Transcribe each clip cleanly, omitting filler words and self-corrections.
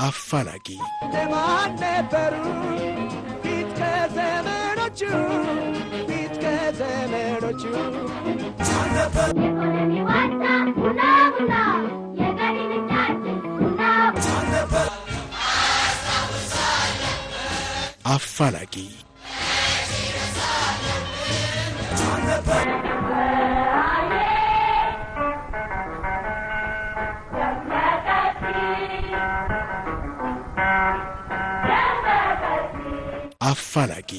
አፋላጊ አፋላጊ አፋላጊ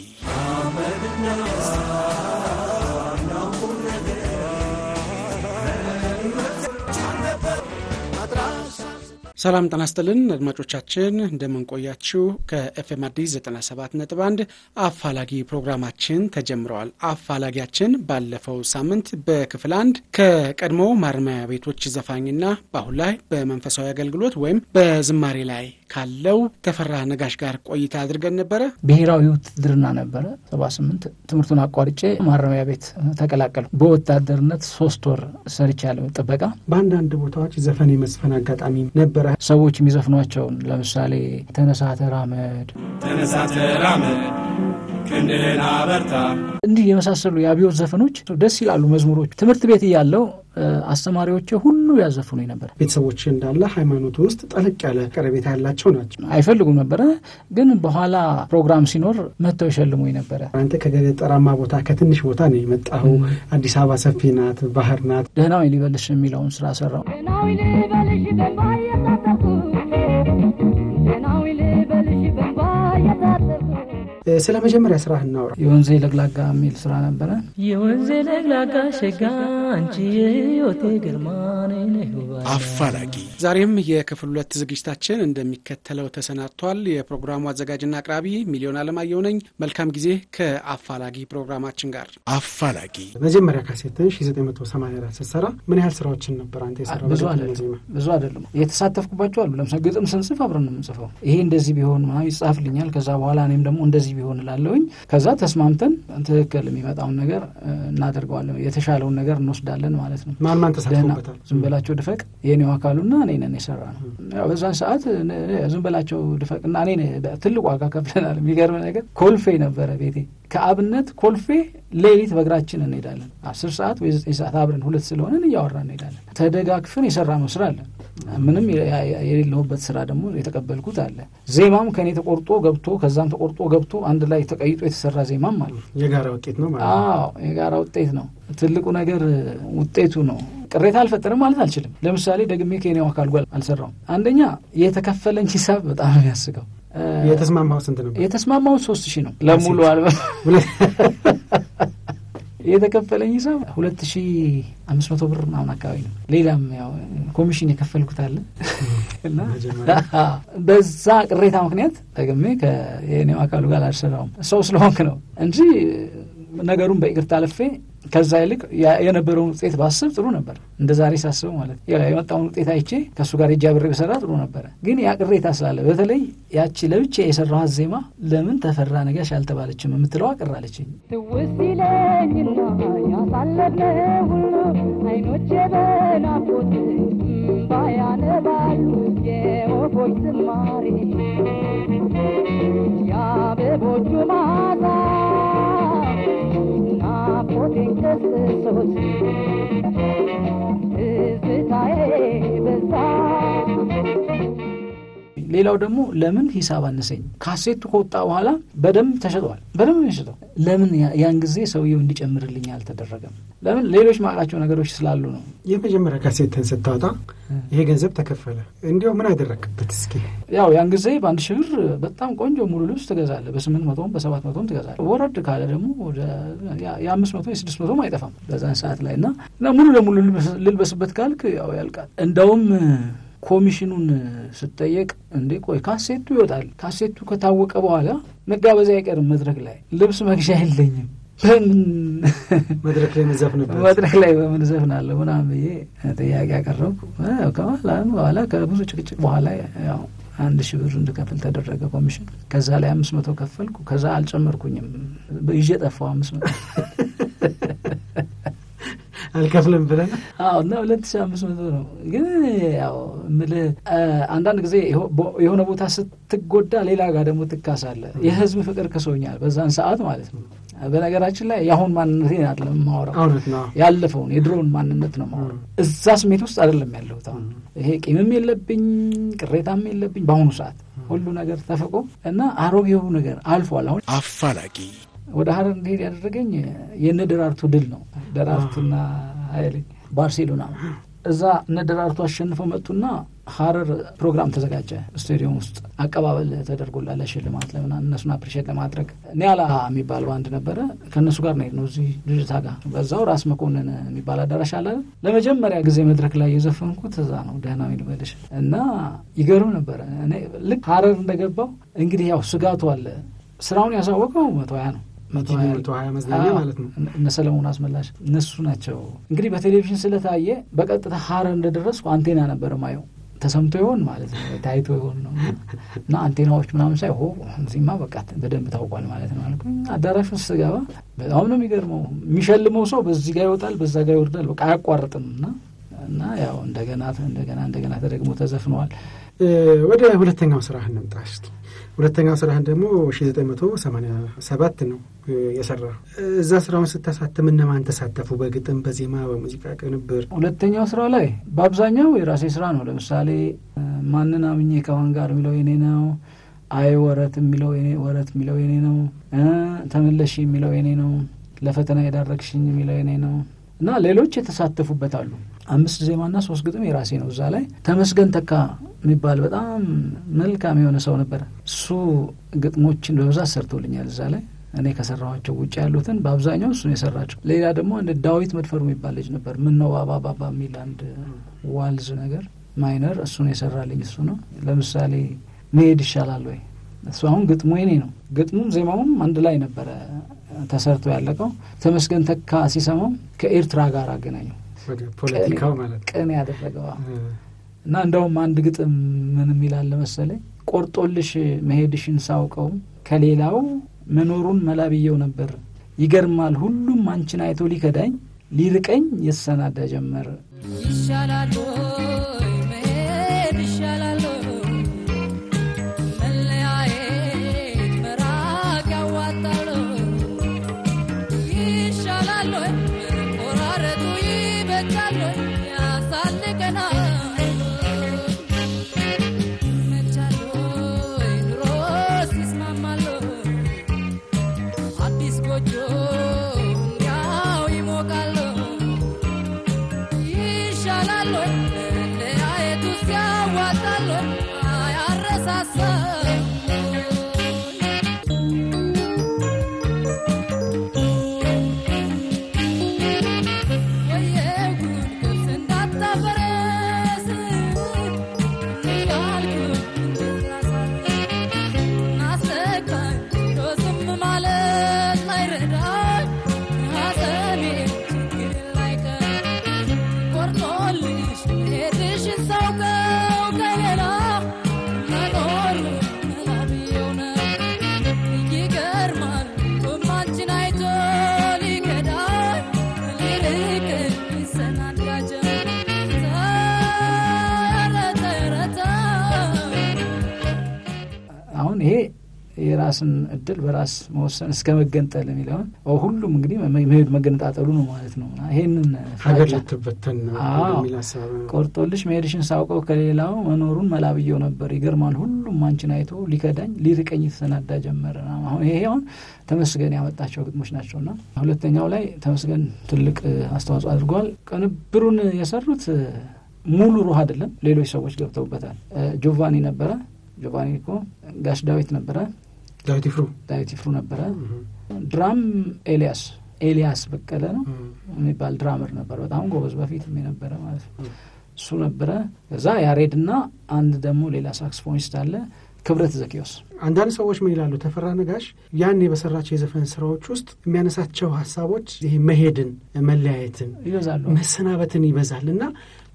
ሰላም ጤና ይስጥልን አድማጮቻችን እንደምን ቆያችሁ ከኤፍኤም አዲስ 97.1 አፋላጊ ፕሮግራማችን ተጀምሯል አፋላጊያችን ባለፈው ሳምንት በክፍል 1 ከቀድሞው ማረሚያ ቤቶች ዘፋኝና በአሁን ላይ በመንፈሳዊ አገልግሎት ወይም በዝማሬ ላይ ካለው ተፈራ ነጋሽ ጋር ቆይታ አድርገን ነበር ብሔራዊ ውትድርና ነበር 78 ትምህርቱን አቋርጬ ማረሚያ ቤት ተቀላቀልኩ በወታደርነት 3 ወር ሰርቻለሁ ጥበቃ በአንዳንድ ቦታዎች ዘፈን የመስፈን አጋጣሚ ነበር ሰዎች የሚዘፍኗቸው ለምሳሌ ተነሳ ተራመድ ክንድህን አበርታ እንዲህ የመሳሰሉ የአብዮት ዘፈኖች ደስ ይላሉ መዝሙሮች ትምህርት ቤት ያለው አስተማሪዎች ሁሉ ያዘፍኑኝ ነበር ቤተሰቦች እንዳለ ሃይማኖት ውስጥ ጠለቅ ያለ ቀረቤታ ያላቸው ናቸው አይፈልጉም ነበር ግን በኋላ ፕሮግራም ሲኖር መተው ይሸልሙኝ ነበር አንተ ከገጠራማ ቦታ ከትንሽ ቦታ ነው የመጣው አዲስ አበባ ሰፊ ናት ባህር ናት ደህናው ሊበልሽ የሚለውን ስራ ሰራው ደህናው ሊበልሽ በባየታጠቁ ደህናው ሊበልሽ በባየታጠቁ ስለ መጀመሪያ ስራህ እናውራ የወንዜ ለግላጋ የሚል ስራ ነበር የወንዜ ለግላጋ ሸጋ አንቺ የህይወቴ ግርማኔ ነው አፋላጊ ዛሬም የክፍል 2 ዝግጅታችን እንደሚከተለው ተሰናድቷል የፕሮግራሙ አዘጋጅና አቅራቢ ሚሊዮን አለማየሁ ነኝ መልካም ጊዜ ከአፋላጊ ፕሮግራማችን ጋር አፋላጊ መጀመሪያ ካሴትን 1984 ሰራ ምን ያህል ስራዎችን ነበር አንተ የሰራው ብዙ አይደለም የተሳተፍኩባቸው አሉ ለምሳሌ ግጥም ስንጽፍ አብረን እንጽፈው ይሄ እንደዚህ ቢሆን ማለት ይጻፍልኛል ከዛ በኋላ እኔም ደግሞ እንደዚህ ቢሆን ላለውኝ ከዛ ተስማምተን ትክክል የሚመጣው ነገር እናደርጋለን የተሻለው ነገር እንወስዳለን ማለት ነው ማን ተሳትፎበታል ዝምበላቸው ድፈቅ የኔው አካሉና እኔ ነኝ የሰራነው ያው በዛን ሰዓት ዝምበላቸው ድፈቅና እኔ ትልቅ ዋጋ ከፍለናል የሚገርም ነገር ኮልፌ ነበር ቤቴ ከአብነት ኮልፌ ሌሊት በእግራችን እንሄዳለን 10 ሰዓት ወይ 9 ሰዓት አብረን ሁለት ስለሆነን ያወራን እንሄዳለን ተደጋግፈን የሰራነው ስራ አለ ምንም የሌለውበት ስራ ደግሞ የተቀበልኩት አለ ዜማም ከኔ ተቆርጦ ገብቶ ከዛም ተቆርጦ ገብቶ አንድ ላይ ተቀይጦ የተሰራ ዜማም አለ የጋራ ውጤት ነው ማለት ነው የጋራ ውጤት ነው ትልቁ ነገር ውጤቱ ነው ቅሬታ አልፈጠረም ማለት አልችልም ለምሳሌ ደግሜ ከኔው አካል ጋር አልሰራም አንደኛ የተከፈለኝ ሂሳብ በጣም ያስገው የተስማማው ስንት ነበር የተስማማው 3000 ነው ለሙሉ አልበም የተከፈለኝ ሂሳብ 2500 ብር ምናምን አካባቢ ነው ሌላም ያው ኮሚሽን የከፈልኩት አለ እና በዛ ቅሬታ ምክንያት ደግሜ ከኔው አካል ጋር አልሰራውም ሰው ስለሆንክ ነው እንጂ ነገሩን በይቅርታ አለፈ ከዛ ይልቅ የነበረው ውጤት ባስብ ጥሩ ነበር እንደዛሬ ሳስበው ማለት የመጣው ውጤት አይቼ ከሱ ጋር እጃብሬ በሰራ ጥሩ ነበር ግን ያ ቅሬታ ስላለ በተለይ ያቺ ለብቻ የሰራው ዜማ ለምን ተፈራ ነጋሽ አልተባለችም የምትለው አቀራለችኝ ትውስለኝና ያሳለፈው ሁሉ አይኖቼ በናፍቆት ባያነባሉ የወፎች ዝማሬ የአበቦቹ ማዛ ናፍቆቴን ከስሶት ትዝታዬ በዛ ሌላው ደግሞ ለምን ሂሳብ አነሰኝ ካሴቱ ከወጣ በኋላ በደም ተሸጧል ለምን ያን ጊዜ ሰውየው እንዲጨምርልኝ አልተደረገም ለምን ሌሎች ማቃቸው ነገሮች ስላሉ ነው የመጀመሪያ ካሴትን ስታወጣ ይሄ ገንዘብ ተከፈለ እንዴው ምን አደረክበት እስኪ ያው ያን ጊዜ በአንድ ሺህ ብር በጣም ቆንጆ ሙሉ ልብስ ትገዛለህ በ800 በ700 ትገዛለህ ወረድ ካለ ደግሞ ወደ የ500 የ600 አይጠፋም በዛን ሰዓት ላይና ሙሉ ለሙሉ ልልበስበት ካልክ ያው ያልቃል እንደውም ኮሚሽኑን ስትጠየቅ እንዴ ቆይ ካሴቱ ይወጣል ካሴቱ ከታወቀ በኋላ መጋበዝ አይቀርም መድረክ ላይ ልብስ መግዣ የለኝም በምን መድረክ ላይ መዘፍንበት መድረክ ላይ በምን ዘፍናለሁ ምናምን ጥያቄ አቀረብኩ በኋላ ከብዙ ጭቅጭቅ በኋላ ያው 1000 ብር እንድከፍል ተደረገ ኮሚሽን ከዛ ላይ 500 ከፈልኩ ከዛ አልጨመርኩኝም ይዤ ጠፋው 500 አልከፍልም ብለን እና 2500 ነው። ግን ያው አንዳንድ ጊዜ የሆነ ቦታ ስትጎዳ ሌላ ጋር ደግሞ ትካሳለህ። የህዝብ ፍቅር ከሶኛል በዛን ሰዓት ማለት ነው። በነገራችን ላይ የአሁን ማንነቴን አይደለም የማወራው፣ ያለፈውን የድሮውን ማንነት ነው የማወራው። እዛ ስሜት ውስጥ አይደለም ያለሁት አሁን። ይሄ ቂምም የለብኝ ቅሬታም የለብኝ። በአሁኑ ሰዓት ሁሉ ነገር ተፈቆ እና አሮጌው ነገር አልፏል። አሁን አፋላጊ ወደ ሀረር እንዲሄድ ያደረገኝ የነ ደራርቱ ድል ነው። ደራርቱና ኃይሌ ባርሴሎና እዛ እነ ደራርቱ አሸንፈው መጡና ሀረር ፕሮግራም ተዘጋጀ ስቴዲየም ውስጥ አቀባበል ተደርጎላለ ሽልማት ለምና እነሱን አፕሪሼት ለማድረግ ኒያላ የሚባል ባንድ ነበረ። ከነሱ ጋር ነው እዚህ ልጅታ ጋር በዛው ራስ መኮንን የሚባል አዳራሽ አለ። ለመጀመሪያ ጊዜ መድረክ ላይ የዘፈንኩት እዛ ነው። ደህና ይልበልሽ እና ይገርም ነበር። እኔ ልክ ሀረር እንደገባው እንግዲህ ያው ስጋቱ አለ። ስራውን ያሳወቀው 120 ነው 120 መዝናኛ ማለት ነው። እነ ሰለሞን አስመላሽ እነሱ ናቸው። እንግዲህ በቴሌቪዥን ስለታየ በቀጥታ ሀረር እንደደረስኩ አንቴና ነበር ማየው። ተሰምቶ ይሆን ማለት ነው ታይቶ ይሆን ነው እና አንቴናዎች ምናምን ሳይሆ እዚህማ በቃ በደንብ ታውቋል ማለት ነው አልኩኝ። አዳራሹ ውስጥ ገባ። በጣም ነው የሚገርመው። የሚሸልመው ሰው በዚህ ጋር ይወጣል በዛ ጋር ይወርዳል። በቃ አያቋርጥም እና ያው እንደገና ተደግሞ ተዘፍነዋል። ወደ ሁለተኛው ስራህ እንምጣ እስቲ። ሁለተኛው ስራህን ደግሞ 1987 ነው የሰራው። እዛ ስራውን ስታሳትም እነማን ተሳተፉ? በግጥም በዜማ በሙዚቃ ቅንብር? ሁለተኛው ስራ ላይ በአብዛኛው የራሴ ስራ ነው። ለምሳሌ ማንን አምኜ ከዋን ጋር የሚለው የኔ ነው። አይ ወረት የሚለው የኔ ነው። ተመለሽ የሚለው የኔ ነው። ለፈተና የዳረግሽኝ የሚለው የኔ ነው እና ሌሎች የተሳተፉበት አሉ። 5 ዜማና 3 ግጥም የራሴ ነው። እዛ ላይ ተመስገን ተካ የሚባል በጣም መልካም የሆነ ሰው ነበር። እሱ ግጥሞችን በብዛት ሰርቶልኛል እዛ ላይ። እኔ ከሰራኋቸው ውጭ ያሉትን በአብዛኛው እሱ ነው የሰራቸው። ሌላ ደግሞ አንድ ዳዊት መድፈሩ የሚባል ልጅ ነበር። ምን ነው ባባ የሚል አንድ ዋልዝ ነገር ማይነር እሱ ነው የሰራልኝ። እሱ ነው ለምሳሌ መሄድ ይሻላል ወይ እሱ አሁን ግጥሙ የኔ ነው። ግጥሙም ዜማውም አንድ ላይ ነበረ ተሰርቶ ያለቀው። ተመስገን ተካ ሲሰማው ከኤርትራ ጋር አገናኘው። ፖለቲካው ማለት ቀን ያደረገው እና እንደውም አንድ ግጥም ምን ይላል መሰለኝ፣ ቆርጦልሽ መሄድሽን ሳውቀው ከሌላው መኖሩን መላብየው ነበር። ይገርማል ሁሉም አንቺን አይቶ ሊከዳኝ ሊርቀኝ የተሰናዳ ጀመር። ይሻላል መሄድ ይሻላል መለያየት መራቅ ያዋጣል። ይሻላል ቆራረጡ ይበቃል ያሳልቀናል። የራስን እድል በራስ መወሰን እስከ መገንጠል የሚለው ሁሉም እንግዲህ መሄድ መገንጣጠሉ ነው ማለት ነው። ይሄንን ሀገር ልትበተን ነው የሚል ሐሳብ ቆርጦልሽ መሄድሽን ሳውቀው ከሌላው መኖሩን መላብየው ነበር። ይገርማል ሁሉም አንቺን አይቶ ሊከዳኝ ሊርቀኝ ተሰናዳ ጀመረ። አሁን ይሄ አሁን ተመስገን ያመጣቸው ግጥሞች ናቸውና ሁለተኛው ላይ ተመስገን ትልቅ አስተዋጽኦ አድርጓል። ቅንብሩን የሰሩት ሙሉ ሩህ አይደለም፣ ሌሎች ሰዎች ገብተውበታል። ጆቫኒ ነበረ። ጆቫኒ እኮ ጋሽ ዳዊት ነበረ። ዳዊት ይፍሩ ነበረ። ድራም ኤልያስ በቀለ ነው የሚባል ድራመር ነበር። በጣም ጎበዝ በፊት የነበረ ማለት ነው። እሱ ነበረ። ከዛ ያሬድና አንድ ደግሞ ሌላ ሳክስፎኒስት አለ ክብረት ዘኪዮስ። አንዳንድ ሰዎች ምን ይላሉ? ተፈራ ነጋሽ ያኔ በሰራቸው የዘፈን ስራዎች ውስጥ የሚያነሳቸው ሀሳቦች ይሄ መሄድን፣ መለያየትን፣ ይበዛሉ፣ መሰናበትን ይበዛልና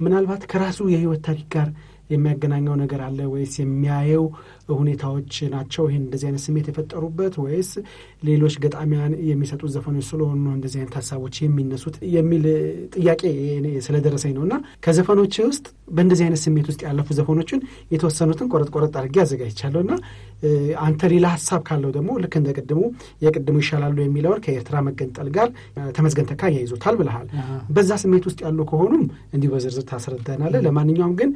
ምናልባት ከራሱ የህይወት ታሪክ ጋር የሚያገናኘው ነገር አለ ወይስ የሚያየው ሁኔታዎች ናቸው ይሄን እንደዚህ አይነት ስሜት የፈጠሩበት ወይስ ሌሎች ገጣሚያን የሚሰጡት ዘፈኖች ስለሆኑ ነው እንደዚህ አይነት ሐሳቦች የሚነሱት የሚል ጥያቄ ስለደረሰኝ ነውና ከዘፈኖች ውስጥ በእንደዚህ አይነት ስሜት ውስጥ ያለፉ ዘፈኖችን የተወሰኑትን ቆረጥ አድርጌ አዘጋጅቻለሁና አንተ ሌላ ሐሳብ ካለው ደግሞ ልክ እንደቀድሙ የቀድሙ ይሻላሉ የሚለውን ከኤርትራ መገንጠል ጋር ተመስገን ተካ ያይዞታል ብለሃል በዛ ስሜት ውስጥ ያሉ ከሆኑም እንዲህ በዝርዝር ታስረዳናለህ ለማንኛውም ግን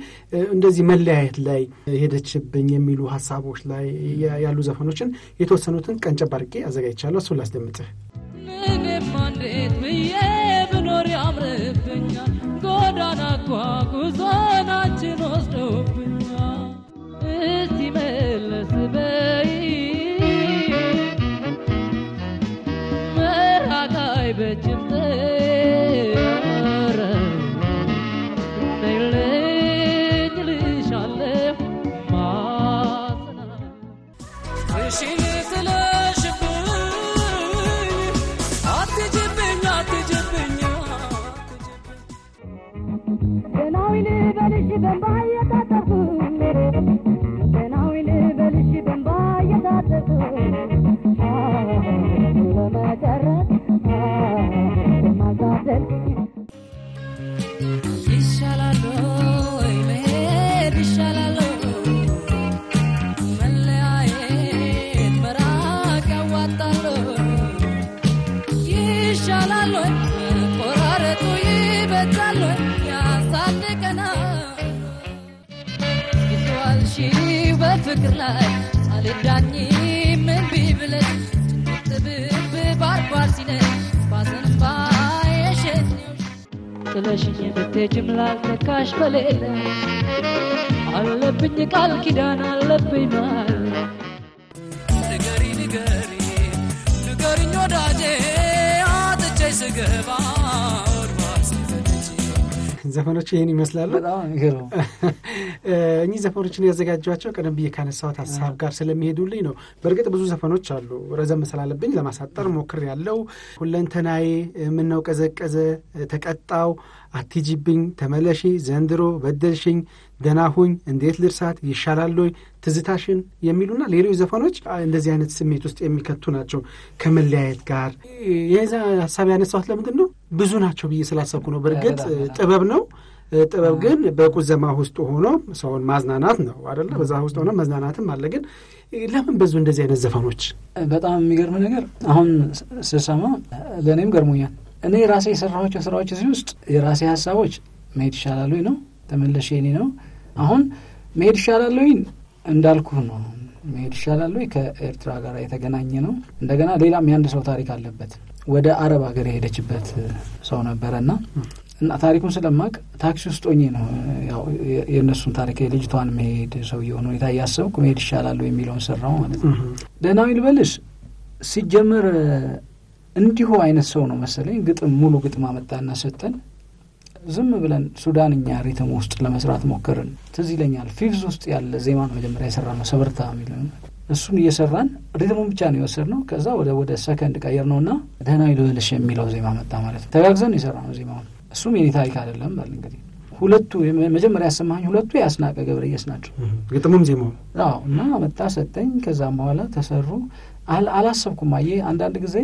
እንደዚህ መለያየት ላይ ሄደችብኝ የሚሉ ሐሳቦች ላይ ያሉ ዘፈኖችን የተወሰኑትን ቀንጨብ አድርጌ አዘጋጅቻለሁ እሱን ላስደምጥህ ምንም አንዴት ብዬ ብኖር ያምርብኛል ጎዳና ጉዞናችን ወስዶብኛል እስቲ መለስ በይ መራቃይ በጅምጤ ፍቅር ላይ አልዳኝ ምን ቢብለሽ ጥብብ ባርባር ሲነ ባሰን ባየሽት ጥለሽኝ ብትሄጂም ላልተካሽ በሌለ አለብኝ ቃል ኪዳን አለብኝ ማል ንገሪኝ ወዳጄ አጥቼሽ ስገባ ዘፈኖች ይሄን ይመስላሉ በጣም ይገርም እኚህ ዘፈኖችን ያዘጋጇቸው ቀደም ብዬ ካነሳሁት ሐሳብ ጋር ስለሚሄዱልኝ ነው በርግጥ ብዙ ዘፈኖች አሉ ረዘም ስላለብኝ ለማሳጠር ሞክሬያለሁ ሁለንተናዬ ምን ነው ቀዘቀዘ ተቀጣው አትጂብኝ ተመለሺ ዘንድሮ በደልሽኝ ደናሁኝ እንዴት ልርሳት ይሻላል ወይ ትዝታሽን የሚሉና ሌሎች ዘፈኖች እንደዚህ አይነት ስሜት ውስጥ የሚከቱ ናቸው ከመለያየት ጋር የዛ ሐሳብ ያነሳሁት ለምንድን ነው ብዙ ናቸው ብዬ ስላሰብኩ ነው በርግጥ ጥበብ ነው ጥበብ ግን በቁዘማ ውስጥ ሆኖ ሰውን ማዝናናት ነው አይደል በዛ ውስጥ ሆኖ ማዝናናትም አለ ግን ለምን ብዙ እንደዚህ አይነት ዘፈኖች በጣም የሚገርም ነገር አሁን ስሰማ ለኔም ገርሞኛል እኔ ራሴ የሰራኋቸው ስራዎች እዚህ ውስጥ የራሴ ሐሳቦች መሄድ ይሻላል ወይ ነው ተመለሽ የኔ ነው አሁን መሄድ ይሻላል ወይ እንዳልኩ ነው መሄድ ይሻላል ወይ ከኤርትራ ጋር የተገናኘ ነው እንደገና ሌላም ያንድ ሰው ታሪክ አለበት ወደ አረብ ሀገር የሄደችበት ሰው ነበርና እና ታሪኩን ስለማቅ ታክሲ ውስጥ ሆኜ ነው ያው የነሱን ታሪክ የልጅቷን መሄድ ሰው የሆነ ሁኔታ ያሰብኩ መሄድ ይሻላል ወይ የሚለውን ሰራው ማለት ነው ደናው ይልበልሽ ሲጀመር እንዲሁ አይነት ሰው ነው መሰለኝ ግጥም ሙሉ ግጥም አመጣና ሰጠን ዝም ብለን ሱዳንኛ ሪትም ውስጥ ለመስራት ሞከርን ትዝ ይለኛል ፊፍዝ ውስጥ ያለ ዜማ ነው መጀመሪያ የሰራነው ሰበርታ የሚለው እሱን እየሰራን ሪትሙን ብቻ ነው የወሰድነው ከዛ ወደ ሰከንድ ቀየርነውና ደናው ይልበልሽ የሚለው ዜማ መጣ ማለት ነው ተጋግዘን የሰራነው ዜማውን እሱም የኔ ታሪክ አይደለም ባል እንግዲህ ሁለቱ መጀመሪያ ያሰማኝ ሁለቱ ያስናቀ ገብረየስ ናቸው ግጥሙም ዜማው አዎ እና መጣ ሰጠኝ ከዛም በኋላ ተሰሩ አላሰብኩም አየ አንዳንድ ጊዜ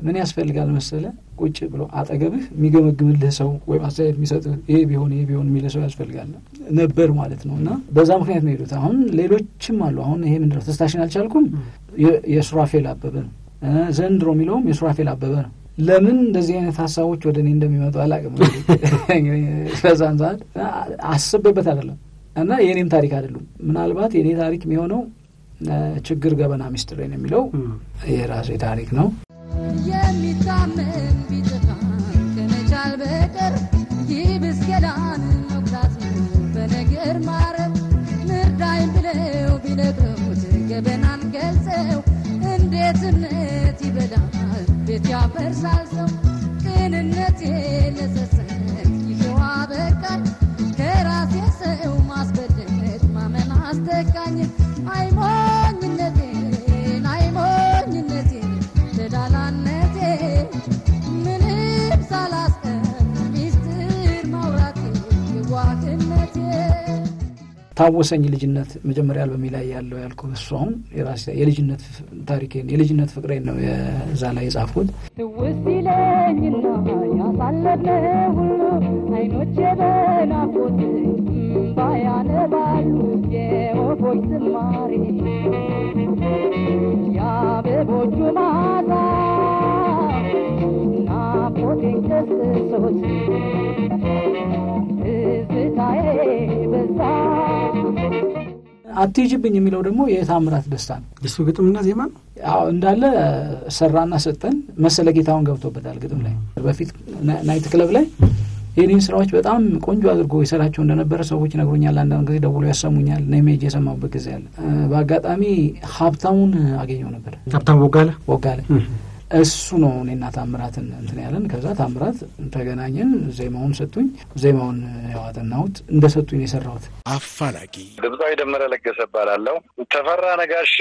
ምን ያስፈልጋል መሰለ ቁጭ ብሎ አጠገብህ የሚገመግምልህ ሰው ወይ አስተያየት የሚሰጥህ ይሄ ቢሆን የሚል ሰው ያስፈልጋል ነበር ማለት ነውና በዛ ምክንያት ነው ሄዱት አሁን ሌሎችም አሉ አሁን ይሄ ምንድነው ተስታሽን አልቻልኩም የሱራፌል አበበ ነው ዘንድሮ የሚለውም የሱራፌል አበበ ነው ለምን እንደዚህ አይነት ሐሳቦች ወደኔ እንደሚመጡ አላውቅም ፈዛን ዛት አስበበት አይደለም እና የኔም ታሪክ አይደለም ምናልባት የኔ ታሪክ የሚሆነው ችግር ገበና ሚስጥር ነው የሚለው የራሴ ታሪክ ነው የሚታመን ቢጠፋ ከመቻል በቀር ይብስ ገዳን መብላት በነገር ማረብ ምርዳይ ብለው ቢነግሩት ገበናን ገልጸው እንዴት እምነት ይበላል ቤት ያፈርሳል ሰው ቅንነቴ ለሰሰት ይሸዋ በቃኝ ከራሴ ሰው ማስበደል ማመን አስተካኝ አይሞኝነቴ ተዳላነቴ ታወሰኝ ልጅነት መጀመሪያ አልበም ላይ ያለው ያልኩህ እሱ አሁን የራሴ የልጅነት ታሪኬን የልጅነት ፍቅሬን ነው እዛ ላይ የጻፍኩት። ትውስ ይለኝና ያሳለፍነው ሁሉ አይኖቼ በናፍቆት ባያነባሉ የወፎች ዝማሬ የአበቦቹ ማታ ናፍቆቴን ገስጾት ትዝታዬ በዛ። አትይጅብኝ የሚለው ደግሞ የታምራት ደስታ ነው። እሱ ግጥምና ዜማ ነው። አዎ እንዳለ ሰራና ሰጠን መሰለ ጌታውን ገብቶበታል ግጥም ላይ። በፊት ናይት ክለብ ላይ የኔን ስራዎች በጣም ቆንጆ አድርጎ ይሰራቸው እንደነበረ ሰዎች ይነግሩኛል። አንዳንድ ጊዜ ደውሎ ያሰሙኛል። ነሜጅ የሰማሁበት ጊዜ አለ። በአጋጣሚ ሀብታሙን አገኘው ነበር። ሀብታሙ ወጋለ እሱ ነው እኔና ታምራትን እንትን ያለን። ከዛ ታምራት ተገናኘን። ዜማውን ሰጡኝ። ዜማውን ያዋጠናውት እንደሰጡኝ የሰራሁት። አፋላጊ ድምጻዊ ደመረ ለገሰ እባላለሁ። ተፈራ ነጋሽ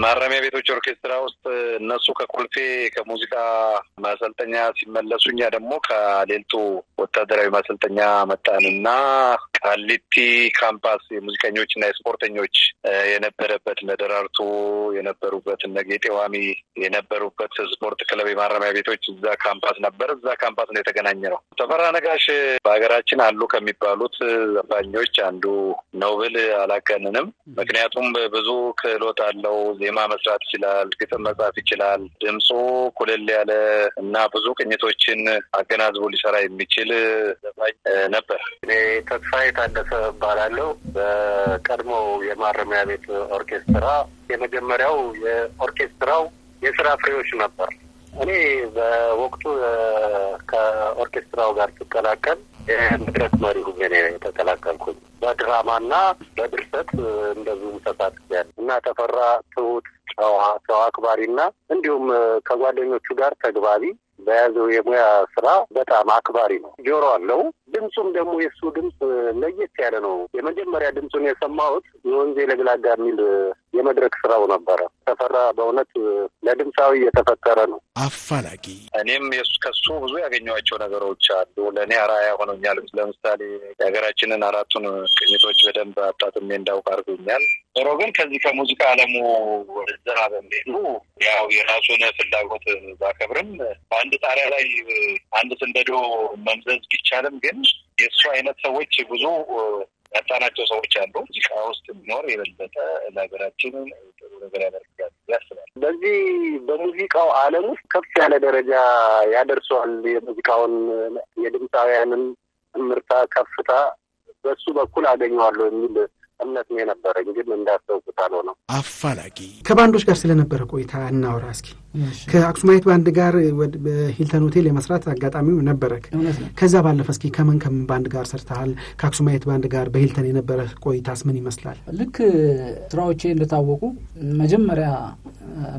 ማረሚያ ቤቶች ኦርኬስትራ ውስጥ እነሱ ከኮልፌ ከሙዚቃ ማሰልጠኛ ሲመለሱኛ ደግሞ ከሌልቱ ወታደራዊ ማሰልጠኛ መጣንና ቃሊቲ ካምፓስ የሙዚቀኞችና የስፖርተኞች የነበረበት ነደራርቱ የነበሩበት ነጌጤዋሚ የነበሩበት ስፖርት ክለብ የማረሚያ ቤቶች እዛ ካምፓስ ነበር። እዛ ካምፓስ ነው የተገናኘነው። ተፈራ ነጋሽ በሀገራችን አሉ ከሚባሉት ዘፋኞች አንዱ ነው ብል አላጋንንም። ምክንያቱም ብዙ ክህሎት አለው። ዜማ መስራት ይችላል፣ ግጥም መጻፍ ይችላል። ድምፁ ኩልል ያለ እና ብዙ ቅኝቶችን አገናዝቦ ሊሰራ የሚችል ዘፋኝ ነበር። እኔ ተስፋዬ ታደሰ እባላለሁ። በቀድሞው የማረሚያ ቤት ኦርኬስትራ የመጀመሪያው የኦርኬስትራው የስራ ፍሬዎች ነበር። እኔ በወቅቱ ከኦርኬስትራው ጋር ተቀላቀል የመድረክ መሪ ሆኜ ተቀላቀልኩኝ። በድራማና በድርሰት እንደዚሁ ተሳትፌያለሁ እና ተፈራ ትሁት፣ ጨዋ፣ ሰው አክባሪና እንዲሁም ከጓደኞቹ ጋር ተግባቢ በያዘው የሙያ ስራ በጣም አክባሪ ነው። ጆሮ አለው። ድምጹም ደግሞ የሱ ድምጽ ለየት ያለ ነው። የመጀመሪያ ድምጹን የሰማሁት የወንዜ ለግላጋ የሚል የመድረክ ስራው ነበረ። ተፈራ በእውነት ለድምጻዊ የተፈጠረ ነው። አፋላጊ እኔም ከሱ ብዙ ያገኘኋቸው ነገሮች አሉ። ለእኔ አርአያ ሆኖኛል። ለምሳሌ የሀገራችንን አራቱን ቅኝቶች በደንብ አጣጥሜ እንዳውቅ አድርጎኛል። ዞሮ ግን ከዚህ ከሙዚቃ ዓለሙ ወደዛ በሚሄዱ ያው የራሱን ፍላጎት ባከብርም በአንድ ጣሪያ ላይ አንድ ስንደዶ መምዘዝ ቢቻልም ግን የእሱ አይነት ሰዎች ብዙ ያጣናቸው ሰዎች አሉ። ሙዚቃ ውስጥ ቢኖር የበለጠ ለሀገራችን ጥሩ ነገር ያደርጋል ያስባል። በዚህ በሙዚቃው ዓለም ውስጥ ከፍ ያለ ደረጃ ያደርሰዋል። የሙዚቃውን የድምፃውያንን ምርታ ከፍታ በሱ በኩል አገኘዋለሁ የሚል እምነት ነው የነበረኝ። ግን እንዳሰብኩት አልሆነም። አፋላጊ ከባንዶች ጋር ስለነበረ ቆይታ እናወራ እስኪ። ከአክሱማይት ባንድ ጋር በሂልተን ሆቴል የመስራት አጋጣሚው ነበረክ። ከዛ ባለፈ እስኪ ከምን ባንድ ጋር ሰርተሃል? ከአክሱማይት ባንድ ጋር በሂልተን የነበረ ቆይታስ ምን ይመስላል? ልክ ስራዎቼ እንደታወቁ መጀመሪያ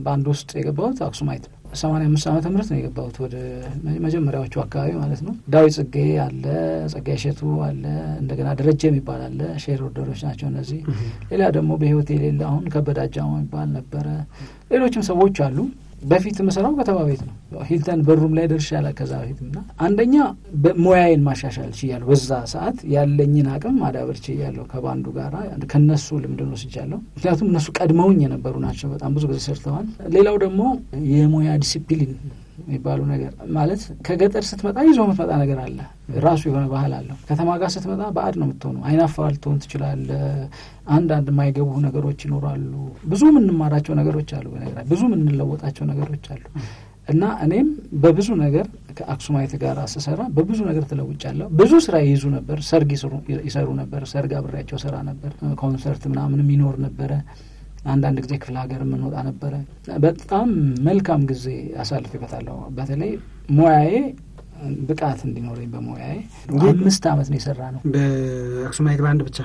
ባንድ ውስጥ የገባሁት አክሱማይት 85 ዓመተ ምህረት ነው የገባሁት። ወደ መጀመሪያዎቹ አካባቢ ማለት ነው። ዳዊት ጽጌ አለ፣ ጸጋዬ ሸቱ አለ፣ እንደገና ደረጀ የሚባል አለ። ሼር ኦርደሮች ናቸው እነዚህ። ሌላ ደግሞ በህይወት የሌለ አሁን ከበዳጃው የሚባል ነበረ። ሌሎችም ሰዎች አሉ። በፊት መሰራው ከተማ ቤት ነው። ሂልተን በሩም ላይ ደርሻለ። ከዛ በፊትና አንደኛ በሙያዬን ማሻሻል ችያለሁ። በዛ ሰዓት ያለኝን አቅም ማዳበር ችያለሁ። ከባንዱ ጋራ ከነሱ ልምድ ወስጃለሁ። ምክንያቱም እነሱ ቀድመውኝ የነበሩ ናቸው። በጣም ብዙ ጊዜ ሰርተዋል። ሌላው ደግሞ የሙያ ዲሲፕሊን የሚባሉ ነገር ማለት ከገጠር ስትመጣ ይዞ የምትመጣ ነገር አለ። ራሱ የሆነ ባህል አለው። ከተማ ጋር ስትመጣ ባዕድ ነው የምትሆነው። አይናፋል ትሆን ትችላለህ። አንዳንድ የማይገቡ ነገሮች ይኖራሉ። ብዙ የምንማራቸው ነገሮች አሉ። በነገራችን ብዙ የምንለወጣቸው ነገሮች አሉ እና እኔም በብዙ ነገር ከአክሱማይት ጋር ስሰራ በብዙ ነገር ተለውጫለሁ። ብዙ ስራ ይይዙ ነበር። ሰርግ ይሰሩ ነበር። ሰርግ አብሬያቸው ሰራ ነበር። ኮንሰርት ምናምንም ይኖር ነበረ። አንዳንድ ጊዜ ክፍለ ሀገር የምንወጣ ነበረ። በጣም መልካም ጊዜ አሳልፌበታለሁ። በተለይ ሙያዬ ብቃት እንዲኖረኝ በሙያዬ 5 ዓመት ነው የሰራ ነው። በአክሱማይት ባንድ ብቻ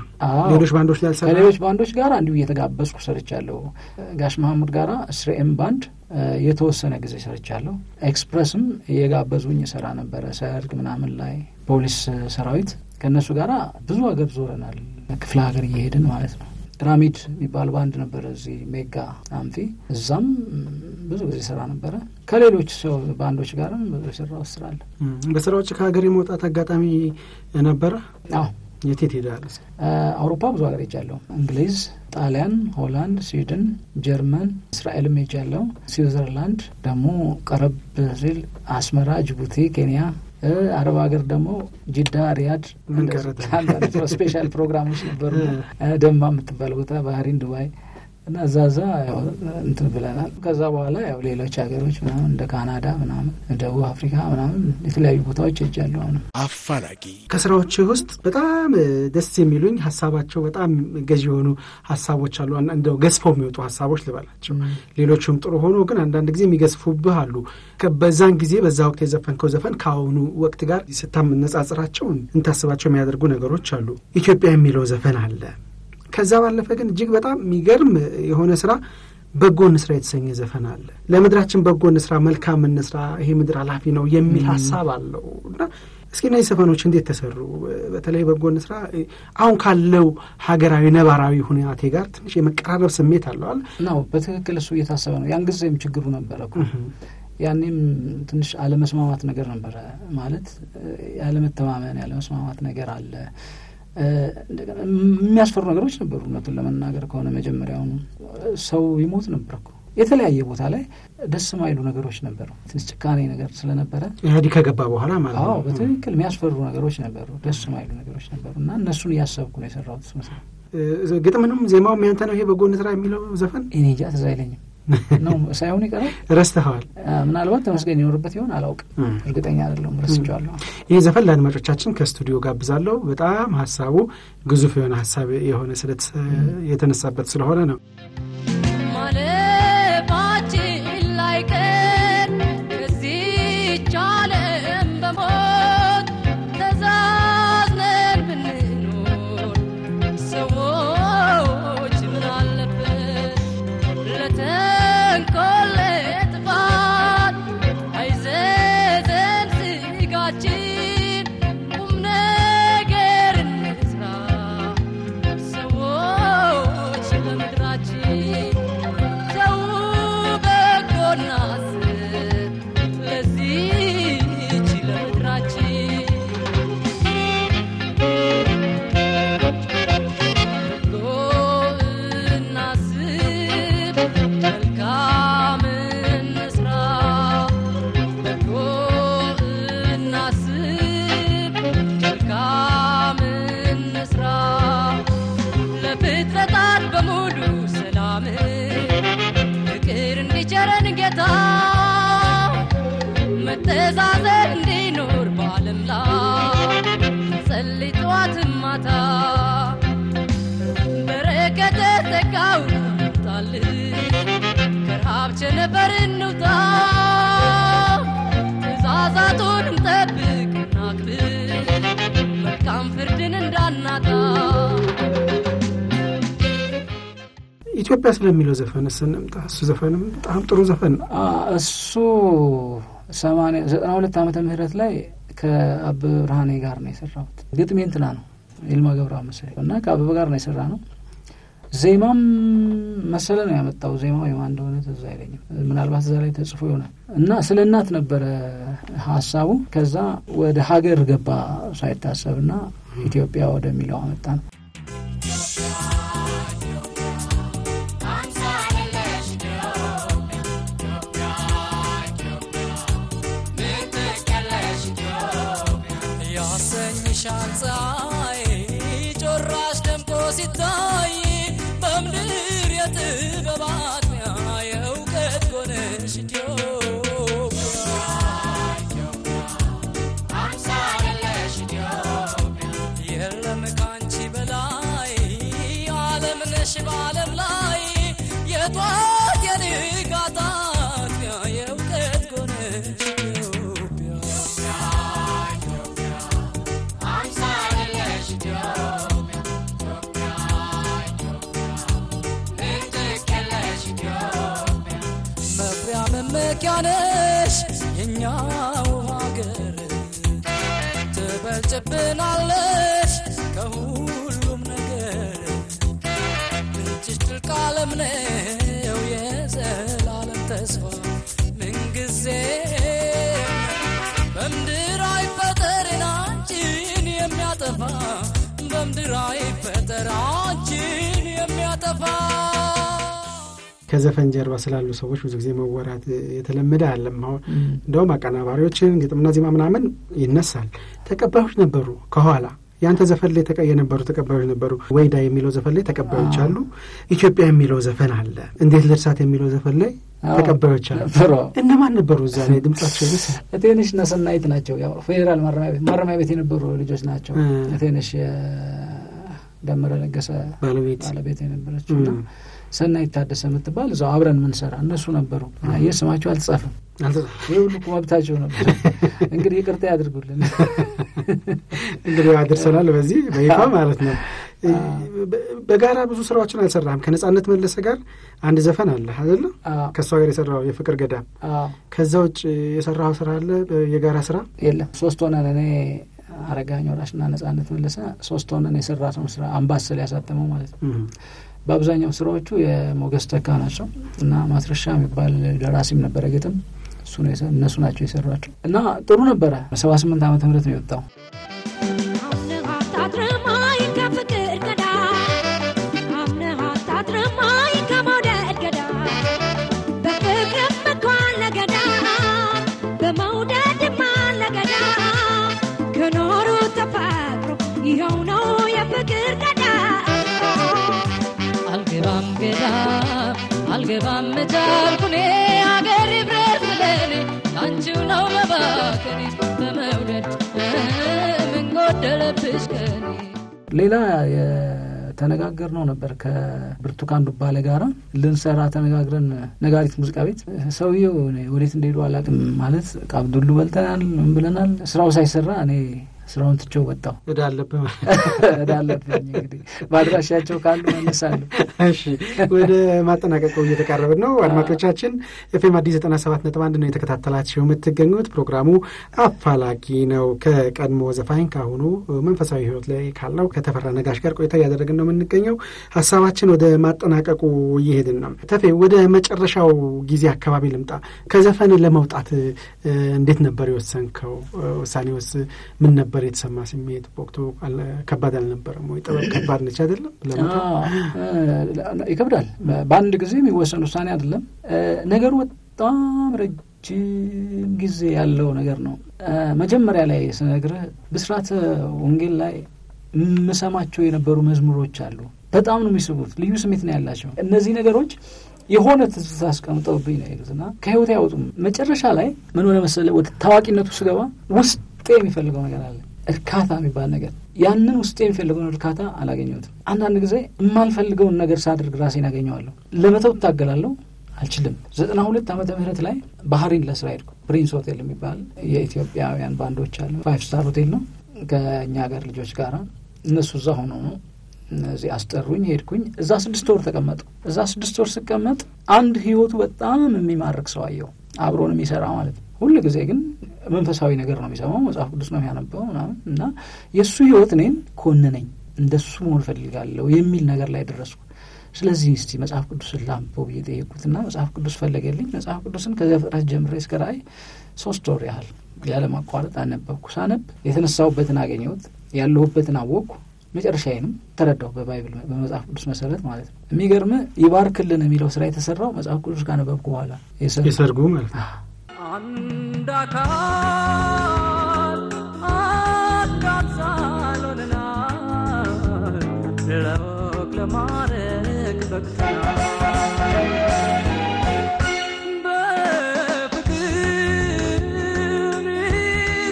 ሌሎች ባንዶች ላይ አልሰራም። ሌሎች ባንዶች ጋር እንዲሁ እየተጋበዝኩ ሰርቻለሁ። ጋሽ መሐሙድ ጋራ እስራኤም ባንድ የተወሰነ ጊዜ ሰርቻለሁ። ኤክስፕረስም የጋበዙኝ ሰራ ነበር። ሰርግ ምናምን ላይ ፖሊስ ሰራዊት ከነሱ ጋራ ብዙ ሀገር ዞረናል። ክፍለ ሀገር እየሄድን ማለት ነው። ራሚድ የሚባል ባንድ ነበር እዚህ ሜጋ አምፊ። እዛም ብዙ ጊዜ ሰራ ነበር። ከሌሎች ባንዶች ጋርም ብዙ ሰራው ስራል። በስራዎች ከሀገር የመውጣት አጋጣሚ ነበረ? አዎ የት ሄዳል? አውሮፓ ብዙ ሀገር ሄጃለሁ። እንግሊዝ፣ ጣሊያን፣ ሆላንድ፣ ስዊድን፣ ጀርመን፣ እስራኤልም ሄጃለሁ። ስዊዘርላንድ ደግሞ ቀረብ ሲል አስመራ፣ ጅቡቲ፣ ኬንያ፣ አረብ ሀገር ደግሞ ጅዳ፣ ሪያድ ስፔሻል ፕሮግራሞች ነበሩ። ደማ የምትባል ቦታ፣ ባህሪን፣ ዱባይ እና እዛዛ ያው እንትን ብለናል። ከዛ በኋላ ያው ሌሎች ሀገሮች ምናምን እንደ ካናዳ ምናምን ደቡብ አፍሪካ ምናምን የተለያዩ ቦታዎች ሄጃለሁ። አሁን አፋላጊ ከስራዎች ውስጥ በጣም ደስ የሚሉኝ ሀሳባቸው በጣም ገዢ የሆኑ ሀሳቦች አሉ። እንደው ገዝፈው የሚወጡ ሀሳቦች ልበላቸው። ሌሎቹም ጥሩ ሆኖ ግን አንዳንድ ጊዜ የሚገዝፉብህ አሉ። በዛን ጊዜ በዛ ወቅት የዘፈንከው ዘፈን ከአሁኑ ወቅት ጋር ስታመነጻጽራቸው እንታስባቸው የሚያደርጉ ነገሮች አሉ። ኢትዮጵያ የሚለው ዘፈን አለ። ከዛ ባለፈ ግን እጅግ በጣም የሚገርም የሆነ ስራ በጎ እንስራ የተሰኘ ዘፈን አለ። ለምድራችን በጎ እንስራ፣ መልካም እንስራ፣ ይሄ ምድር ኃላፊ ነው የሚል ሀሳብ አለው እና እስኪ እነዚህ ዘፈኖች እንዴት ተሰሩ? በተለይ በጎ እንስራ አሁን ካለው ሀገራዊ ነባራዊ ሁኔታ ጋር ትንሽ የመቀራረብ ስሜት አለው ነው። በትክክል እሱ እየታሰበ ነው። ያን ጊዜም ችግሩ ነበረ እኮ ያኔም ትንሽ አለመስማማት ነገር ነበረ። ማለት ያለመተማመን ያለመስማማት ነገር አለ። የሚያስፈሩ ነገሮች ነበሩ። እውነቱን ለመናገር ከሆነ መጀመሪያውኑ ሰው ይሞት ነበር እኮ የተለያየ ቦታ ላይ ደስ ማይሉ ነገሮች ነበሩ። ትንሽ ጭካኔ ነገር ስለነበረ ኢህአዴግ ከገባ በኋላ ማለት ነው። በትክክል የሚያስፈሩ ነገሮች ነበሩ፣ ደስ ማይሉ ነገሮች ነበሩ እና እነሱን እያሰብኩ ነው የሰራሁት መስሎ። ግጥምንም ዜማውም ያንተ ነው ይሄ በጎ እንስራ የሚለው ዘፈን? እኔ እንጃ ትዝ አይለኝም ነው ሳይሆን ይቀራል። ረስተኸዋል? ምናልባት ተመስገን ይኖርበት ይሆን አላውቅም፣ እርግጠኛ አይደለሁም። ረስቼዋለሁ። ይህ ዘፈን ለአድማጮቻችን ከስቱዲዮ ጋብዛለሁ። በጣም ሀሳቡ ግዙፍ የሆነ ሀሳብ የሆነ የተነሳበት ስለሆነ ነው። ኢትዮጵያ ስለሚለው ዘፈን ስንምጣ እሱ ዘፈንም በጣም ጥሩ ዘፈን ነው። እሱ 92 ዓመተ ምህረት ላይ ከአበበ ብርሃኔ ጋር ነው የሰራሁት። ግጥሜ እንትና ነው ይልማ ገብረ መሰለኝ እና ከአበበ ጋር ነው የሰራ ነው። ዜማም መሰለ ነው ያመጣው። ዜማው የማን እንደሆነ ትዝ አይለኝም። ምናልባት እዛ ላይ ተጽፎ ይሆናል እና ስለ እናት ነበረ ሀሳቡ። ከዛ ወደ ሀገር ገባ ሳይታሰብና ኢትዮጵያ ወደሚለው አመጣ ነው። ሻንሳይ ጮራሽ ደምቆ ሲታይ በምድር የጥበባት የእውቀት ጎነሽ ኢትዮጵያ አምሳለሽ ኢትዮጵያ የለም ካንቺ በላይ ዓለም ነሽ በዓለም ላይ የጧት የንጋታት የእውቀት ጎነሽ መመኪያነሽ የኛው ሀገር ትበልጭብናለሽ ከሁሉም ነገር ምንጭሽ ጥልቅ ዓለም ነው የዘላለም ተስፋ ምንጊዜ በምድር አይፈጠርን አንቺን የሚያጠፋ በምድር አይፈጠር አንቺን የሚያጠፋ ከዘፈን ጀርባ ስላሉ ሰዎች ብዙ ጊዜ መወራት የተለመደ አለም አሁን እንደውም አቀናባሪዎችን ግጥምና ዜማ ምናምን ይነሳል ተቀባዮች ነበሩ ከኋላ ያንተ ዘፈን ላይ የነበሩ ተቀባዮች ነበሩ ወይዳ የሚለው ዘፈን ላይ ተቀባዮች አሉ ኢትዮጵያ የሚለው ዘፈን አለ እንዴት ልርሳት የሚለው ዘፈን ላይ ተቀባዮች አሉ እነማን ነበሩ እዛ ላይ ድምጻቸው ልስ እቴንሽ ነሰናይት ናቸው ያው ፌደራል ማረሚያ ቤት የነበሩ ልጆች ናቸው እቴንሽ ደመረ ለገሰ ባለቤት የነበረችውና ሰናይት ታደሰ የምትባል እዛው አብረን ምን ሰራ እነሱ ነበሩ የስማቸው አልጻፈም ይሁሉ ኮምፒታቸው ነበር እንግዲህ ይቅርታ ያድርጉልን እንግዲህ አድርሰናል በዚህ በይፋ ማለት ነው በጋራ ብዙ ስራዎችን አልሰራም ከነጻነት መለሰ ጋር አንድ ዘፈን አለ አይደል ከሷ ጋር የሰራው የፍቅር ገዳም ከዛ ውጭ የሰራው ስራ አለ የጋራ ስራ የለም ሶስት ሆነን እኔ አረጋኝ ወራሽና ነጻነት መለሰ ሶስት ሆነን የሰራነው ስራ አምባሰል ያሳተመው ማለት ነው በአብዛኛው ስራዎቹ የሞገስ ተካ ናቸው እና ማስረሻ የሚባል ደራሲም ነበረ ግጥም እነሱ ናቸው የሰሯቸው እና ጥሩ ነበረ 78 ዓመተ ምህረት ነው የወጣው አልገባም መቻልኩኔ አገር ይብረት ለኔ አንቺው ነው መባከኔ በመውደድ ምን ጎደለብሽ ከኔ ሌላ የተነጋገርነው ነበር ከብርቱካን ዱባለ ጋራ ልንሰራ ተነጋግረን ነጋሪት ሙዚቃ ቤት ሰውየው ወዴት እንደሄዱ አላውቅም ማለት ቃብዱሉ በልተናል ምን ብለናል ስራው ሳይሰራ እኔ ስራውን ትቼው ወጣው እዳለብኝ እንግዲህ ባድራሻቸው ካሉ መነሳሉ እሺ ወደ ማጠናቀቁ እየተቃረብን ነው አድማጮቻችን ኤፍኤም አዲስ 97.1 ነው የተከታተላችሁ የምትገኙት ፕሮግራሙ አፋላጊ ነው ከቀድሞ ዘፋኝ ካሁኑ መንፈሳዊ ህይወት ላይ ካለው ከተፈራ ነጋሽ ጋር ቆይታ ያደረግን ነው የምንገኘው ሐሳባችን ወደ ማጠናቀቁ እየሄድን ነው ተፈ ወደ መጨረሻው ጊዜ አካባቢ ልምጣ ከዘፈን ለመውጣት እንዴት ነበር የወሰንከው ውሳኔውስ ምን ነበር የተሰማ ስሜት ወቅቱ ከባድ አልነበረም ወይ ጥበብ ከባድ ነች አይደለም ይከብዳል በአንድ ጊዜ የሚወሰን ውሳኔ አይደለም ነገሩ በጣም ረጅም ጊዜ ያለው ነገር ነው መጀመሪያ ላይ ስነግርህ ብስራት ወንጌል ላይ መሰማቸው የነበሩ መዝሙሮች አሉ በጣም ነው የሚስቡት ልዩ ስሜት ነው ያላቸው እነዚህ ነገሮች የሆነ ትዝታ አስቀምጠውብኝ ነው ይሉትና ከህይወት ያወጡም መጨረሻ ላይ ምን ሆነ መሰለ ወደ ታዋቂነቱ ስገባ ውስጥ የሚፈልገው ነገር አለ እርካታ የሚባል ነገር ያንን ውስጥ የሚፈልገውን እርካታ አላገኘሁትም አንዳንድ ጊዜ የማልፈልገውን ነገር ሳድርግ ራሴን አገኘዋለሁ ለመተው ታገላለሁ አልችልም 92 ዓመተ ምህረት ላይ ባህሪን ለስራ ሄድኩ ፕሪንስ ሆቴል የሚባል የኢትዮጵያውያን ባንዶች አሉ 5 ስታር ሆቴል ነው ከኛ ጋር ልጆች ጋር እነሱ እዛ ሆነው ነው እዚህ አስጠሩኝ ሄድኩኝ እዛ 6 ወር ተቀመጥኩ እዛ 6 ወር ስቀመጥ አንድ ህይወቱ በጣም የሚማርክ ሰው አየሁ አብሮን የሚሰራ ማለት ሁሉ ጊዜ ግን መንፈሳዊ ነገር ነው የሚሰማው መጽሐፍ ቅዱስ ነው የሚያነበው እና የሱ ህይወት እኔን ኮነነኝ እንደሱ መሆን ፈልጋለሁ የሚል ነገር ላይ ደረስኩ ስለዚህ እስቲ መጽሐፍ ቅዱስ ላምፖ በየጠየቁትና መጽሐፍ ቅዱስ ፈለገልኝ መጽሐፍ ቅዱስን ከዘፍጥረት ጀምሬ እስከ ራእይ 3 ወር ያህል ያለ ማቋረጥ አነበብኩ ሳነብ የተነሳውበትን አገኘሁት ያለሁበትን አወቅኩ መጨረሻዬንም ተረዳው በባይብል በመጽሐፍ ቅዱስ መሰረት ማለት ነው የሚገርም ይባርክልን የሚለው ስራ የተሰራው መጽሐፍ ቅዱስ ካነበብኩ በኋላ የሰርጉ ማለት ነው አንድ አካል አጋዛሎና ለወቅ ለማረግ በቅተናል በፍቅር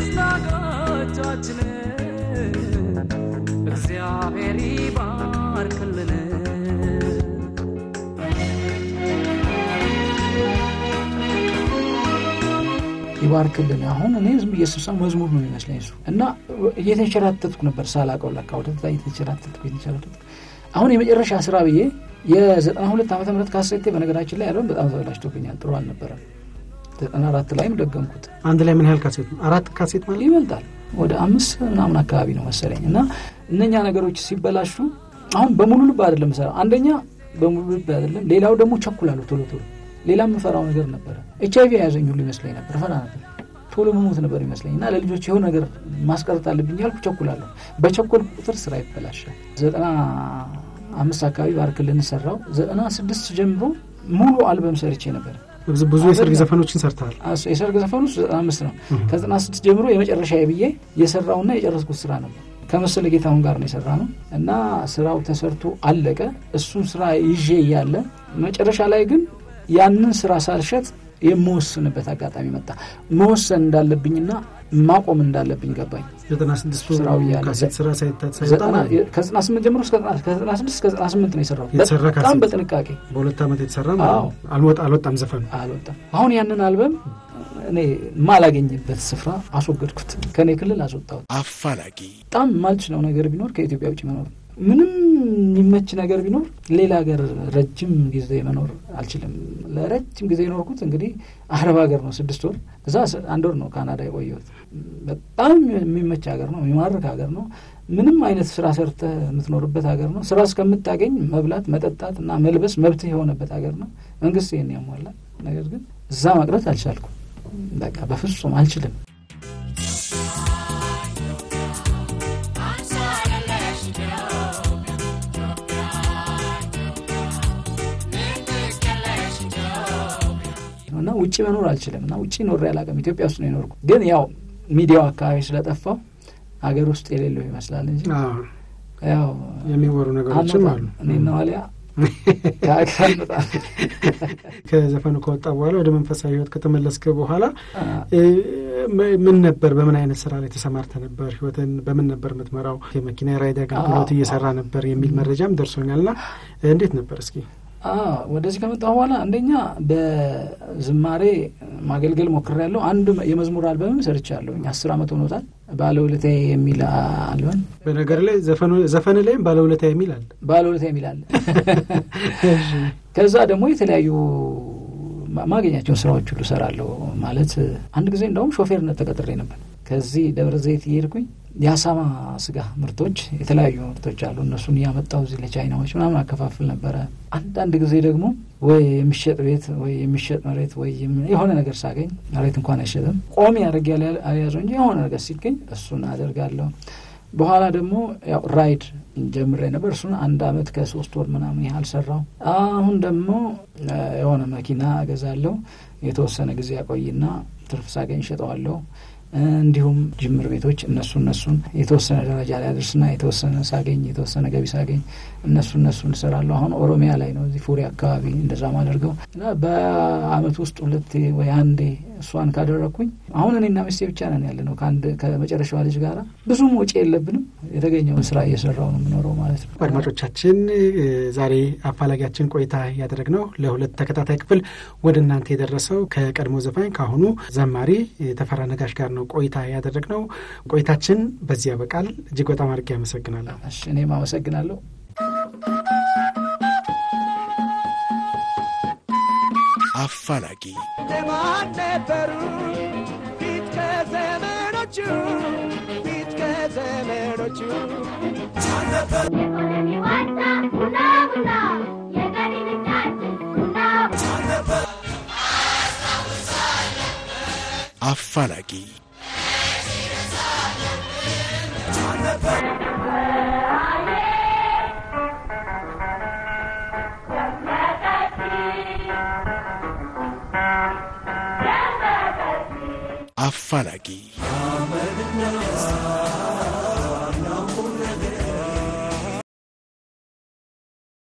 ስታጎቻችን እግዚአብሔር ይባርክልን ይባርክልን አሁን እኔ ዝም በየስብሰባ መዝሙር ነው የሚመስለኝ እሱ እና እየተንሸራተትኩ ነበር ሳላቀው ለካ ወደዛ እየተንሸራተትኩ አሁን የመጨረሻ ስራ ብዬ የ92 ዓመተ ምህረት ካሴቴ በነገራችን ላይ ያለው በጣም ተበላሽቶብኛል ጥሩ አልነበረም 94 ላይም ደገምኩት አንድ ላይ ምን ያህል ካሴት 4 ካሴት ማለት ይበልጣል ወደ 5 ምናምን አካባቢ ነው መሰለኝ እና እነኛ ነገሮች ሲበላሹ አሁን በሙሉ ልብ አይደለም ሰራ አንደኛ በሙሉ ልብ አይደለም ሌላው ደግሞ ቸኩላሉ ቶሎ ሌላም ፈራው ነገር ነበር ኤችአይቪ ያዘኝ ሁሉ ይመስለኝ ነበር ፈራ ነበር ቶሎ መሞት ነበር ይመስለኝና ለልጆች የሆነ ነገር ማስቀረት አለብኝ ያልኩ ቸኩላለሁ። በቸኮል ቁጥር ስራ ይበላሻል። 95 አካባቢ ባርክልን ሰራው 96 ጀምሮ ሙሉ አልበም ሰርቼ ነበር። ብዙ የሰርግ ዘፈኖችን ሰርተሃል? የሰርግ ዘፈኖች 95 ነው። ከ96 ጀምሮ የመጨረሻ የብዬ የሰራውና የጨረስኩት ስራ ነው። ከመሰለ ጌታውን ጋር ነው የሰራነው እና ስራው ተሰርቶ አለቀ። እሱን ስራ ይዤ ያለ መጨረሻ ላይ ግን ያንን ስራ ሳልሸጥ የምወስንበት አጋጣሚ መጣ። መወሰን እንዳለብኝና ማቆም እንዳለብኝ ገባኝ። 96 ስራው ያለ ስራ ሳይታሰብ ከ98 ጀምሮ እስከ 96 እስከ 98 ነው የሰራው። በጣም በጥንቃቄ በሁለት ዓመት የተሰራ አልወጣም ዘፈኑ አልወጣም። አሁን ያንን አልበም እኔ ማላገኝበት ስፍራ አስወገድኩት። ከኔ ክልል አስወጣሁት። አፋላጊ በጣም ማልችለው ነገር ቢኖር ከኢትዮጵያ ውጪ መኖር። ምንም የሚመች ነገር ቢኖር ሌላ ሀገር ረጅም ጊዜ መኖር አልችልም። ለረጅም ጊዜ የኖርኩት እንግዲህ አረብ ሀገር ነው 6 ወር። እዛ 1 ወር ነው ካናዳ የቆየሁት። በጣም የሚመች ሀገር ነው፣ የሚማርክ ሀገር ነው። ምንም አይነት ስራ ሰርተህ የምትኖርበት ሀገር ነው። ስራ እስከምታገኝ መብላት መጠጣት እና መልበስ መብትህ የሆነበት ሀገር ነው። መንግስት ይሄን ያሟላል። ነገር ግን እዛ መቅረት አልቻልኩም። በቃ በፍጹም አልችልም። እና ውጪ መኖር አልችልም። እና ውጪ ኖሬ አላውቅም። ኢትዮጵያ ውስጥ ነው የኖርኩት። ግን ያው ሚዲያው አካባቢ ስለጠፋው ሀገር ውስጥ የሌለው ይመስላል እንጂ ያው የሚወሩ ነገሮችም አሉ። እኔና ዋሊያ ከዘፈኑ ከወጣ በኋላ ወደ መንፈሳዊ ህይወት ከተመለስከ በኋላ ምን ነበር? በምን አይነት ስራ ላይ ተሰማርተ ነበር? ህይወትን በምን ነበር የምትመራው? የመኪና ራይድ አገልግሎት እየሰራ ነበር የሚል መረጃም ደርሶኛልና እንዴት ነበር እስኪ? ወደዚህ ከመጣሁ በኋላ አንደኛ በዝማሬ ማገልገል ሞክሬያለሁ። አንድ የመዝሙር አልበም ሰርቻለሁ። 10 አመት ሆኖታል። ባለውለታዬ የሚል አልበም። በነገር ላይ ዘፈን ላይ ባለውለታዬ የሚል አለ። ባለውለታዬ የሚል አለ። ከዛ ደግሞ የተለያዩ ማገኛቸውን ስራዎች ሁሉ ሰራለሁ። ማለት አንድ ጊዜ እንደውም ሾፌርነት ተቀጥሬ ነበር። ከዚህ ደብረ ዘይት እየሄድኩኝ የአሳማ ስጋ ምርቶች የተለያዩ ምርቶች አሉ። እነሱን ያመጣው እዚህ ለቻይናዎች ምናምን አከፋፍል ነበር። አንዳንድ ጊዜ ደግሞ ወይ የሚሸጥ ቤት ወይ የሚሸጥ መሬት ወይ የሆነ ነገር ሳገኝ መሬት እንኳን አይሸጥም ቆሜ ያደርግ ያለያዘው እንጂ የሆነ ነገር ሲገኝ እሱን አደርጋለሁ። በኋላ ደግሞ ያው ራይድ ጀምሬ ነበር። እሱን 1 አመት ከ3 ወር ምናምን ያህል ሰራው። አሁን ደግሞ የሆነ መኪና እገዛለሁ። የተወሰነ ጊዜ ያቆይና ትርፍ ሳገኝ ሸጠዋለሁ። እንዲሁም ጅምር ቤቶች እነሱን የተወሰነ ደረጃ ላይ አድርስና የተወሰነ ሳገኝ የተወሰነ ገቢ ሳገኝ እነሱን እሰራለሁ። አሁን ኦሮሚያ ላይ ነው እዚህ ፉሪ አካባቢ እንደዛ ማደርገው እና በአመት ውስጥ 2 ወይ 1 እሷን ካደረኩኝ አሁን እኔና ሚስቴ ብቻ ነን ያለነው ከመጨረሻው ልጅ ጋር ብዙም ወጪ የለብንም። የተገኘውን ስራ እየሰራው ነው የምኖረው ማለት ነው። አድማጮቻችን ዛሬ አፋላጊያችን ቆይታ ያደረግነው ለ2 ተከታታይ ክፍል ወደ እናንተ የደረሰው ከቀድሞ ዘፋኝ ከአሁኑ ዘማሪ ተፈራ ነጋሽ ጋር ነው ቆይታ ያደረግነው። ቆይታችን በዚህ ያበቃል። እጅግ በጣም አድርጌ አመሰግናለሁ። እሺ እኔም አመሰግናለሁ። አፋላጊ ለማነበሩ ፊት ከዘመኖቹ አፋላጊ አፋላጊ